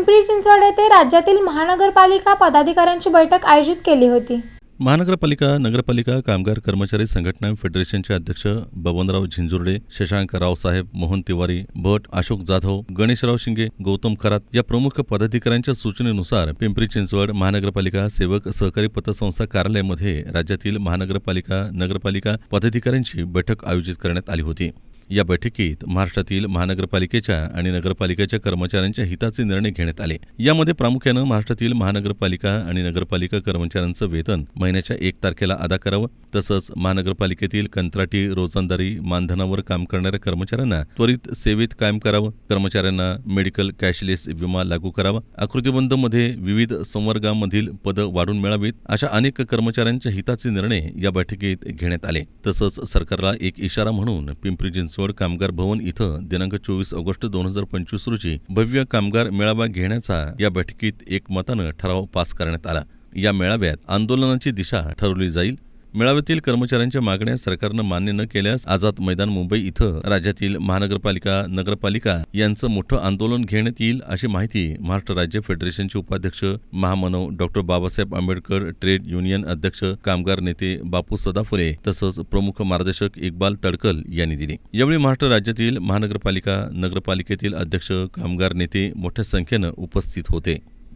पिंपरी चिंचवड येथे राज्यातील महानगरपालिका पदाधिकाऱ्यांची बैठक आयोजित केली होती। महानगरपालिका नगरपालिका कामगार कर्मचारी संघटना फेडरेशनचे अध्यक्ष बबनराव झिंजुर्डे, शशांक रावसाहेब, मोहन तिवारी, भट, अशोक जाधव, गणेशराव शिंगे, गौतम खरात या प्रमुख पदाधिकाऱ्यांच्या सूचनेनुसार पिंपरी चिंचवड महानगरपालिका सेवक सहकारी पतसंस्था कार्यालयामध्ये राज्यातील महानगरपालिका नगरपालिका पदाधिकाऱ्यांची बैठक आयोजित करण्यात आली होती। या बैठकीत महाराष्ट्रातील महानगरपालिकेच्या आणि नगरपालिकेच्या कर्मचाऱ्यांच्या हिताचे निर्णय घेण्यात आले। यामध्ये प्रामुख्याने महाराष्ट्रातील महानगरपालिका आणि नगरपालिका कर्मचाऱ्यांचं वेतन महिन्याच्या 1 तारखेला अदा करावं, तसंच महानगरपालिकेतील कंत्राटी, रोजंदारी, मानधनावर काम करणाऱ्या कर्मचाऱ्यांना त्वरित सेवेत कायम करावं, कर्मचाऱ्यांना मेडिकल कॅशलेस विमा लागू करावा, आकृतीबंधमध्ये विविध संवर्गामधील पदं वाढून मिळावीत, अशा अनेक कर्मचाऱ्यांच्या हिताचे निर्णय या बैठकीत घेण्यात आले। तसंच सरकारला एक इशारा म्हणून पिंपरी चिंचवड कामगार भवन इथं दिनांक 24 ऑगस्ट 2025 रोजी भव्य कामगार मेळावा घेण्याचा या बैठकीत एकमतानं ठराव पास करण्यात आला। या मेळाव्यात आंदोलनाची दिशा ठरवली जाईल। मेळाव्यातील कर्मचाऱ्यांच्या मागण्या सरकारनं मान्य न केल्यास आझाद मैदान मुंबई इथं राज्यातील महानगरपालिका नगरपालिका यांचं मोठं आंदोलन घेण्यात येईल, अशी माहिती महाराष्ट्र राज्य फेडरेशनचे उपाध्यक्ष महामानव doctor Babasaheb Ambedkar trade union अध्यक्ष कामगार नेते बापू सदाफुले तसंच प्रमुख मार्गदर्शक इक्बाल तडकल यांनी दिली। यावेळी महाराष्ट्र राज्यातील महानगरपालिका नगरपालिकेतील अध्यक्ष कामगार नेते मोठ्या संख्येनं उपस्थित होते।